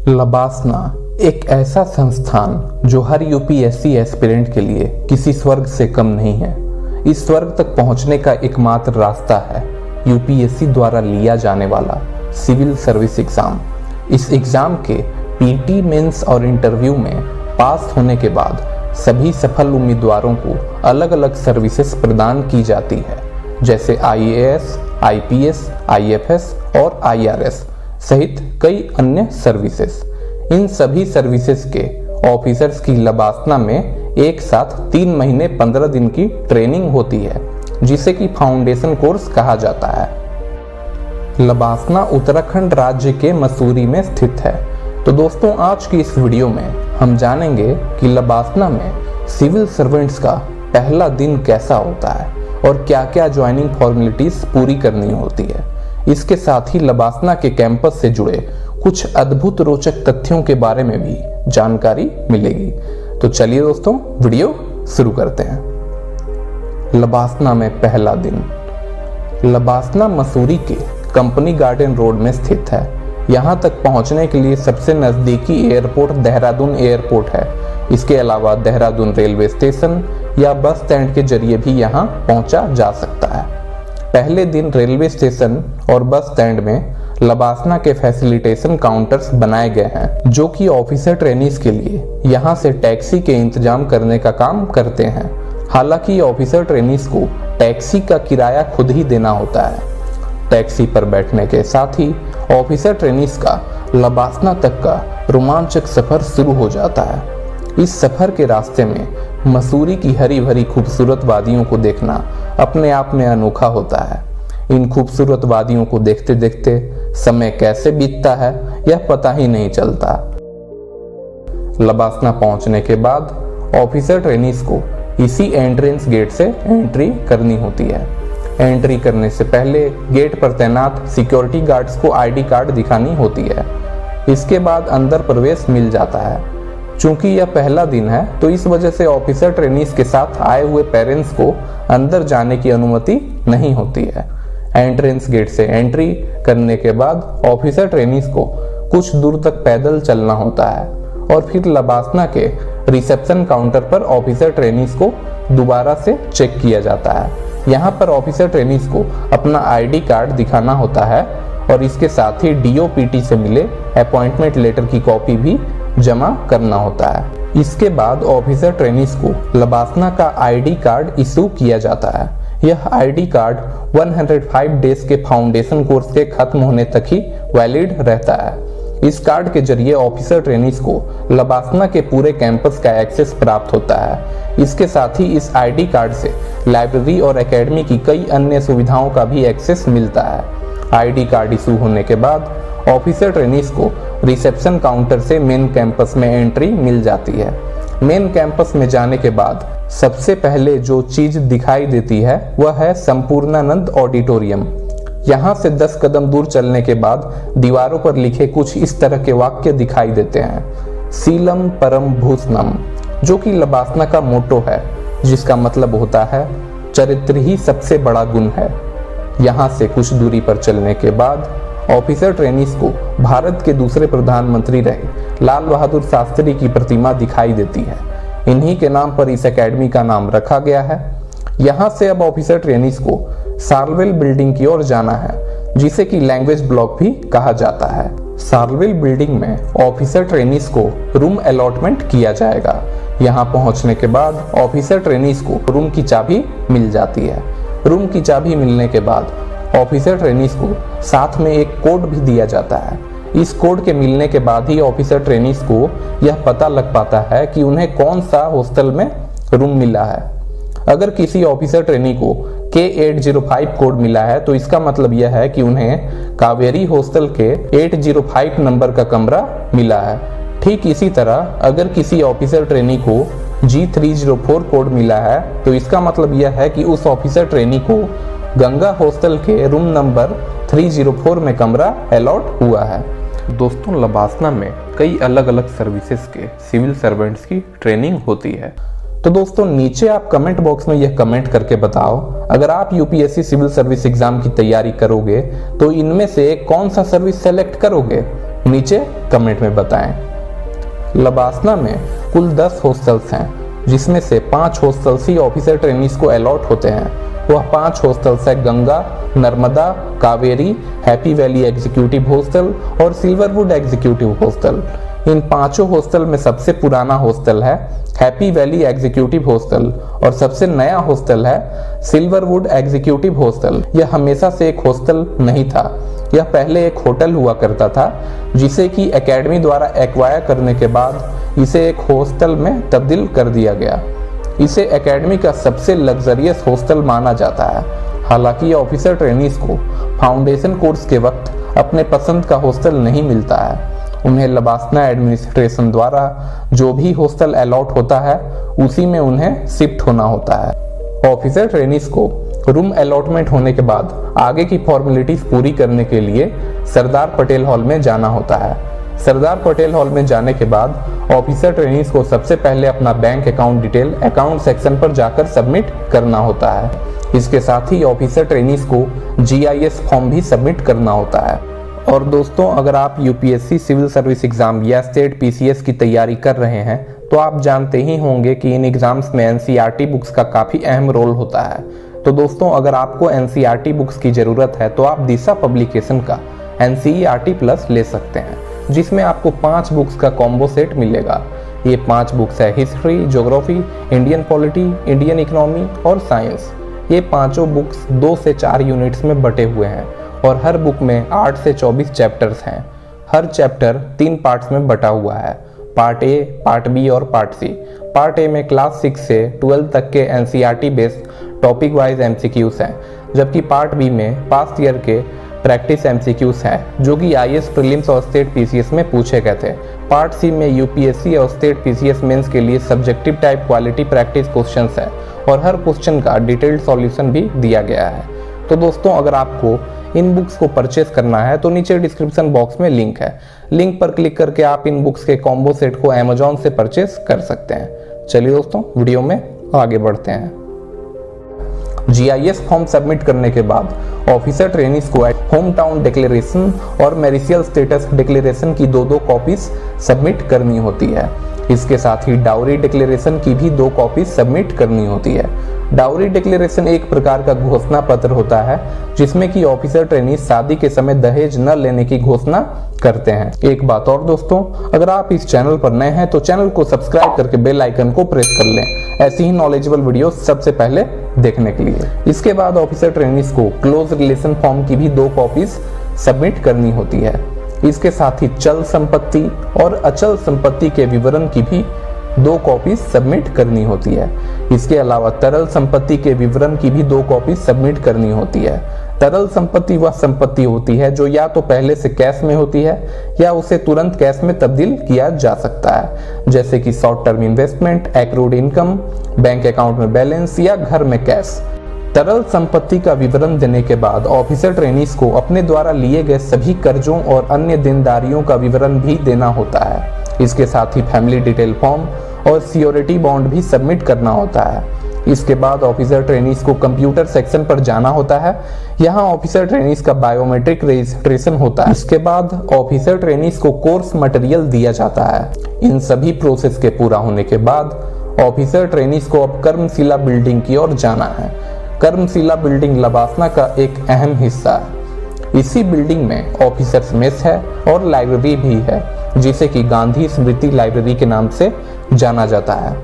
लबासना एक ऐसा संस्थान जो हर यूपीएससी एस्पिरेंट के लिए किसी स्वर्ग से कम नहीं है। इस स्वर्ग तक पहुंचने का एकमात्र रास्ता है यूपीएससी द्वारा लिया जाने वाला सिविल सर्विस एग्जाम। इस एग्जाम के पीटी मेंस और इंटरव्यू में पास होने के बाद सभी सफल उम्मीदवारों को अलग अलग सर्विसेज प्रदान की जाती है, जैसे आईएएस, आईपीएस, आईएफएस और आईआरएस सहित कई अन्य सर्विसेज। इन सभी सर्विसेज के ऑफिसर्स की लबासना में एक साथ 3 महीने 15 दिन की ट्रेनिंग होती है, जिसे कि फाउंडेशन कोर्स कहा जाता है। लबासना उत्तराखंड राज्य के मसूरी में स्थित है। तो दोस्तों, आज की इस वीडियो में हम जानेंगे कि लबासना में सिविल सर्वेंट्स का पहला दिन कैसा होता है और क्या क्या ज्वाइनिंग फॉर्मेलिटीज पूरी करनी होती है। इसके साथ ही लबासना के कैंपस से जुड़े कुछ अद्भुत रोचक तथ्यों के बारे में भी जानकारी मिलेगी। तो चलिए दोस्तों, वीडियो शुरू करते हैं। लबासना में पहला दिन। लबासना मसूरी के कंपनी गार्डन रोड में स्थित है। यहाँ तक पहुँचने के लिए सबसे नज़दीकी एयरपोर्ट देहरादून एयरपोर्ट है। इसके अलावा देहरादून रेलवे स्टेशन या बस स्टैंड के जरिए भी यहाँ पहुँचा जा सकता है। पहले दिन रेलवे स्टेशन और बस स्टैंड में लबासना के फैसिलिटेशन काउंटर्स बनाए गए हैं, जो कि ऑफिसर ट्रेनीज के लिए यहाँ से टैक्सी के इंतजाम करने का काम करते हैं। हालांकि ऑफिसर ट्रेनीज को टैक्सी का किराया खुद ही देना होता है। टैक्सी पर बैठने के साथ ही ऑफिसर ट्रेनीज का लबासना तक का रोमांचक सफर शुरू हो जाता है। इस सफर के रास्ते में मसूरी की हरी भरी खूबसूरत वादियों को देखना अपने आप में अनोखा होता है। इन खूबसूरत वादियों को देखते देखते समय कैसे बीतता है यह पता ही नहीं चलता। लबासना पहुंचने के बाद ऑफिसर ट्रेनीज को इसी एंट्रेंस गेट से एंट्री करनी होती है। एंट्री करने से पहले गेट पर तैनात सिक्योरिटी गार्ड्स को आईडी कार्ड दिखानी होती है। इसके बाद अंदर प्रवेश मिल जाता है। चूंकि यह पहला दिन है, तो इस वजह से ऑफिसर ट्रेनीज के साथ आए हुए पेरेंट्स को अंदर जाने की अनुमति नहीं होती है। एंट्रेंस गेट से एंट्री करने के बाद ऑफिसर ट्रेनीज को कुछ दूर तक पैदल चलना होता है और फिर लबासना के रिसेप्शन काउंटर पर ऑफिसर ट्रेनीज को दोबारा से चेक किया जाता है। यहाँ पर ऑफिसर ट्रेनीज को अपना आईडी कार्ड दिखाना होता है और इसके साथ ही डीओपीटी से मिले अपॉइंटमेंट लेटर की कॉपी भी जमा करना होता है। इसके बाद ऑफिसर ट्रेनीज को लबासना का आईडी कार्ड इशू किया जाता है। यह आईडी कार्ड 105 डेज के फाउंडेशन कोर्स के खत्म होने तक ही वैलिड रहता है। इस कार्ड के जरिए ऑफिसर ट्रेनीज को लबासना के पूरे कैंपस का एक्सेस प्राप्त होता है। इसके साथ ही इस आईडी कार्ड से लाइब्रेरी और एकेडमी की कई अन्य सुविधाओं का भी एक्सेस मिलता है। आईडी कार्ड इशू होने के बाद ऑफिसर ट्रेनीज को रिसेप्शन काउंटर से मेन कैंपस में एंट्री मिल जाती है। मेन कैंपस में जाने के बाद सबसे पहले जो चीज दिखाई देती है वह है संपूर्णानंद ऑडिटोरियम। यहाँ से 10 कदम दूर चलने के बाद दीवारों पर लिखे कुछ इस तरह के वाक्य दिखाई देते हैं। सीलम परम भूषणम, जो कि लबासना का मोटो है, जिसका मतलब होता है चरित्र ही सबसे बड़ा गुण है। यहाँ से कुछ दूरी पर चलने के बाद ऑफिसर ट्रेनीज को भारत के दूसरे प्रधानमंत्री रहे लाल बहादुर शास्त्री की प्रतिमा दिखाई देती है। इन्हीं के नाम पर इस एकेडमी का नाम रखा गया है। यहाँ से अब ऑफिसर ट्रेनीज को सार्वेल बिल्डिंग की ओर जाना है, जिसे कि लैंग्वेज ब्लॉक भी कहा जाता है। सार्वेल बिल्डिंग में ऑफिसर ट्रेनीज को रूम अलॉटमेंट किया जाएगा। यहाँ पहुँचने के बाद ऑफिसर ट्रेनीज को रूम की चाबी मिल जाती है। रूम की चाबी मिलने के बाद ऑफिसर ट्रेनीज को साथ में एक कोड भी दिया जाता है। इस कोड के मिलने के बाद ही ऑफिसर ट्रेनीज को यह पता लग पाता है कि उन्हें कौन सा हॉस्टल में रूम मिला है। अगर किसी ऑफिसर ट्रेनी को K805 कोड मिला है, तो इसका मतलब यह है कि उन्हें कावेरी हॉस्टल के 805 नंबर का कमरा मिला है। ठीक इसी तरह अगर किसी ऑफिसर ट्रेनी को G304 कोड मिला है, तो इसका मतलब यह है कि उस ऑफिसर ट्रेनी को गंगा हॉस्टल के रूम नंबर 304 में कमरा अलॉट हुआ है। दोस्तों, लबासना में कई अलग अलग सर्विसेज के सिविल सर्वेंट्स की ट्रेनिंग होती है। तो दोस्तों, नीचे आप कमेंट बॉक्स में यह कमेंट करके बताओ, अगर आप यूपीएससी सिविल सर्विस एग्जाम की तैयारी करोगे तो इनमें से कौन सा सर्विस सेलेक्ट करोगे। नीचे कमेंट में बताएं। लबासना में कुल 10 हॉस्टल्स हैं, जिसमें से 5 हॉस्टल्स ही ऑफिसर ट्रेनीज को अलॉट होते हैं। वह 5 हॉस्टल्स है Ganga, Narmada, Kaveri, happy valley executive hostel और सिल्वरवुड एग्जीक्यूटिव हॉस्टल। इन 5 हॉस्टल में सबसे पुराना हॉस्टल है हैप्पी वैली एग्जीक्यूटिव हॉस्टल और सबसे नया हॉस्टल है सिल्वरवुड एग्जीक्यूटिव हॉस्टल। यह हमेशा से एक हॉस्टल नहीं था, यह पहले एक होटल हुआ करता था, जिसे कि एकेडमी द्वारा एक्वायर करने के बाद इसे एक हॉस्टल में तब्दील कर दिया गया। इसे एकेडमी का सबसे लग्जरियस हॉस्टल माना जाता है। हालांकि ऑफिसर ट्रेनीज को फाउंडेशन कोर्स के वक्त अपने पसंद का हॉस्टल नहीं मिलता है। उन्हें लबासना एडमिनिस्ट्रेशन द्वारा जो भी हॉस्टल अलॉट होता है उसी में उन्हें शिफ्ट होना होता है। ऑफिसर ट्रेनीज को रूम अलॉटमेंट होने के बाद आगे की फॉर्मेलिटीज पूरी करने के लिए सरदार पटेल हॉल में जाना होता है। सरदार पटेल हॉल में जाने के बाद ऑफिसर ट्रेनीज को सबसे पहले अपना bank account detail account section पर जाकर सबमिट करना होता है। इसके साथ ही ऑफिसर ट्रेनीज को GIS फॉर्म भी सबमिट करना होता है। और दोस्तों, अगर आप UPSC सिविल सर्विस एग्जाम या स्टेट PCS की तैयारी कर रहे हैं तो आप जानते ही होंगे कि इन एग्जाम्स में NCERT बुक्स का काफ़ी अहम रोल होता है। तो दोस्तों, अगर आपको NCERT बुक्स की ज़रूरत है तो आप दिशा पब्लिकेशन का NCERT प्लस ले सकते हैं, जिसमें आपको 5 बुक्स का कॉम्बो सेट मिलेगा। ये 5 बुक्स है history, geography, Indian polity, Indian economy और साइंस। ये पांचों बुक्स 2 से 4 यूनिट्स में बटे हुए हैं और हर बुक में 8 से 24 चैप्टर्स हैं। हर चैप्टर 3 पार्ट्स में बटा हुआ है, पार्ट ए, पार्ट बी और पार्ट सी। पार्ट ए में क्लास 6 से 12 तक के NCERT based topic wise MCQs हैं, जबकि पार्ट बी में पास्ट ईयर के प्रैक्टिस MCQs हैं जो कि IAS प्रीलिम्स और स्टेट PCS में पूछे गए थे। पार्ट सी में UPSC और स्टेट PCS मेंस के लिए subjective type quality practice questions है और हर क्वेश्चन का डिटेल्ड सॉल्यूशन भी दिया गया है। तो दोस्तों, अगर आपको इन बुक्स को परचेस करना है तो नीचे डिस्क्रिप्शन बॉक्स में लिंक है। लिंक पर क्लिक करके आप इन बुक्स के कॉम्बो सेट को Amazon से परचेस कर सकते हैं। चलिए दोस्तों, वीडियो में आगे बढ़ते हैं। GIS फॉर्म सबमिट करने के बाद ऑफिसर ट्रेनीज को होम टाउन डिक्लेरेशन और मैरिशियल स्टेटस डिक्लेरेशन की 2 कॉपीज सबमिट करनी होती है। इसके साथ ही डाउरी डिक्लेरेशन की भी 2 कॉपीज सबमिट करनी होती है। डाउरी डिक्लेरेशन एक प्रकार का घोषणा पत्र होता है जिसमें कि ऑफिसर ट्रेनीज शादी के समय दहेज न लेने की घोषणा करते हैं। एक बात और दोस्तों, अगर आप इस चैनल पर नए हैं तो चैनल को सब्सक्राइब करके बेल आइकन को प्रेस कर लें, ऐसी ही नॉलेजेबल वीडियो सबसे पहले देखने के लिए। इसके बाद ऑफिसर ट्रेनीज को क्लोज रिलेशन फॉर्म की भी 2 कॉपीज सबमिट करनी होती है। इसके साथ ही चल संपत्ति और अचल संपत्ति के विवरण की भी 2 कॉपीज सबमिट करनी होती है। इसके अलावा तरल संपत्ति के विवरण की भी 2 कॉपीज सबमिट करनी होती है। तरल संपत्ति वह संपत्ति होती है जो या तो पहले से कैश में होती है या उसे तुरंत कैश में तब्दील किया जा सकता है, जैसे कि short term investment, accrued income, bank account में बैलेंस या घर में कैश। तरल संपत्ति का विवरण देने के बाद ऑफिसर ट्रेनीज को अपने द्वारा लिए गए सभी कर्जों और अन्य देनदारियों का विवरण भी देना होता है। इसके साथ ही फैमिली डिटेल फॉर्म और सियोरिटी बॉन्ड भी सबमिट करना होता है। इसके बाद ऑफिसर ट्रेनीज को कंप्यूटर सेक्शन पर जाना होता है। यहाँ ऑफिसर ट्रेनीज का बायोमेट्रिक रजिस्ट्रेशन होता है। इसके बाद ऑफिसर ट्रेनीज को कोर्स मटेरियल दिया जाता है। इन सभी प्रोसेस के पूरा होने के बाद ऑफिसर ट्रेनीज को अब कर्मशिला बिल्डिंग की ओर जाना है। कर्मशिला बिल्डिंग लबासना का एक अहम हिस्सा है। इसी बिल्डिंग में ऑफिसर्स मेस है और लाइब्रेरी भी है, जिसे कि गांधी स्मृति लाइब्रेरी के नाम से जाना जाता है।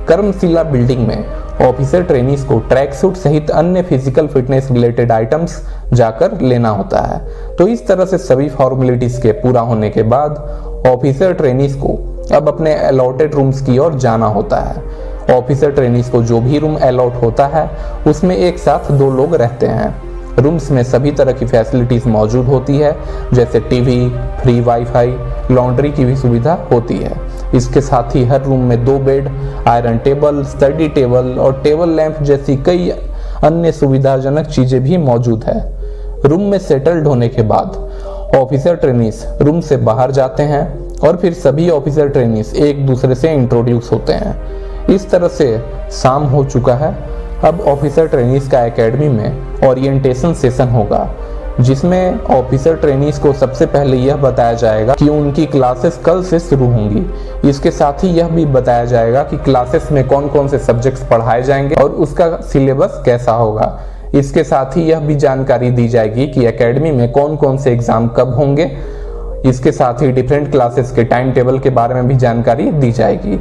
कर्मशिला बिल्डिंग में ऑफिसर ट्रेनीज को ट्रैक सूट सहित अन्य फिजिकल फिटनेस रिलेटेड आइटम्स जाकर लेना होता है। तो इस तरह से सभी फॉर्मेलिटीज के पूरा होने के बाद ऑफिसर ट्रेनीज को अब अपने अलॉटेड रूम्स की ओर जाना होता है। ऑफिसर ट्रेनीज को जो भी रूम अलॉट होता है उसमें एक साथ 2 लोग रहते हैं। रूम्स में सभी तरह की फैसिलिटीज मौजूद होती है, जैसे टीवी, फ्री वाईफाई, लॉन्ड्री की भी सुविधा होती है। इसके साथ ही हर रूम में 2 bed, iron table, study table और टेबल लैंप जैसी कई अन्य सुविधाजनक चीजें भी मौजूद है। रूम में सेटल्ड होने के बाद ऑफिसर ट्रेनीज रूम से बाहर जाते हैं और फिर सभी ऑफिसर ट्रेनीज एक दूसरे से इंट्रोड्यूस होते हैं। इस तरह से शाम हो चुका है। अब ऑफिसर ट्रेनीज का एकेडमी में ओरिएंटेशन सेशन होगा। जिसमें ऑफिसर ट्रेनीज को सबसे पहले यह बताया जाएगा कि उनकी क्लासेस कल से शुरू होंगी। इसके साथ ही यह भी बताया जाएगा कि क्लासेस में कौन कौन से सब्जेक्ट्स पढ़ाए जाएंगे और उसका सिलेबस कैसा होगा। इसके साथ ही यह भी जानकारी दी जाएगी कि एकेडमी में कौन कौन से एग्जाम कब होंगे। इसके साथ ही डिफरेंट क्लासेस के टाइम टेबल के बारे में भी जानकारी दी जाएगी।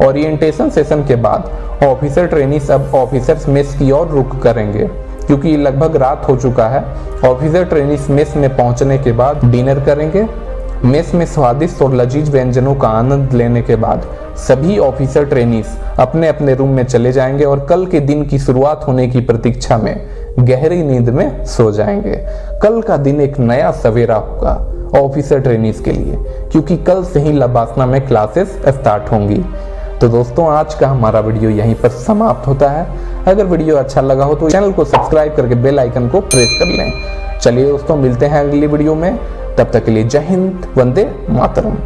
ओरिएंटेशन सेशन के बाद ऑफिसर ट्रेनीज अब ऑफिसर्स मेस की ओर रुख करेंगे, क्योंकि लगभग रात हो चुका है। ऑफिसर ट्रेनीज मेस में पहुंचने के बाद डिनर करेंगे। मेस में स्वादिष्ट और लजीज व्यंजनों का आनंद लेने के बाद सभी ऑफिसर ट्रेनीज अपने अपने रूम में चले जाएंगे और कल के दिन की शुरुआत होने की प्रतीक्षा में गहरी नींद में सो जाएंगे। कल का दिन एक नया सवेरा होगा ऑफिसर ट्रेनीज के लिए, क्योंकि कल से ही लबासना में क्लासेस स्टार्ट होंगी। तो दोस्तों, आज का हमारा वीडियो यहीं पर समाप्त होता है। अगर वीडियो अच्छा लगा हो तो चैनल को सब्सक्राइब करके बेल आइकन को प्रेस कर लें। चलिए दोस्तों, मिलते हैं अगली वीडियो में। तब तक के लिए जय हिंद, वंदे मातरम।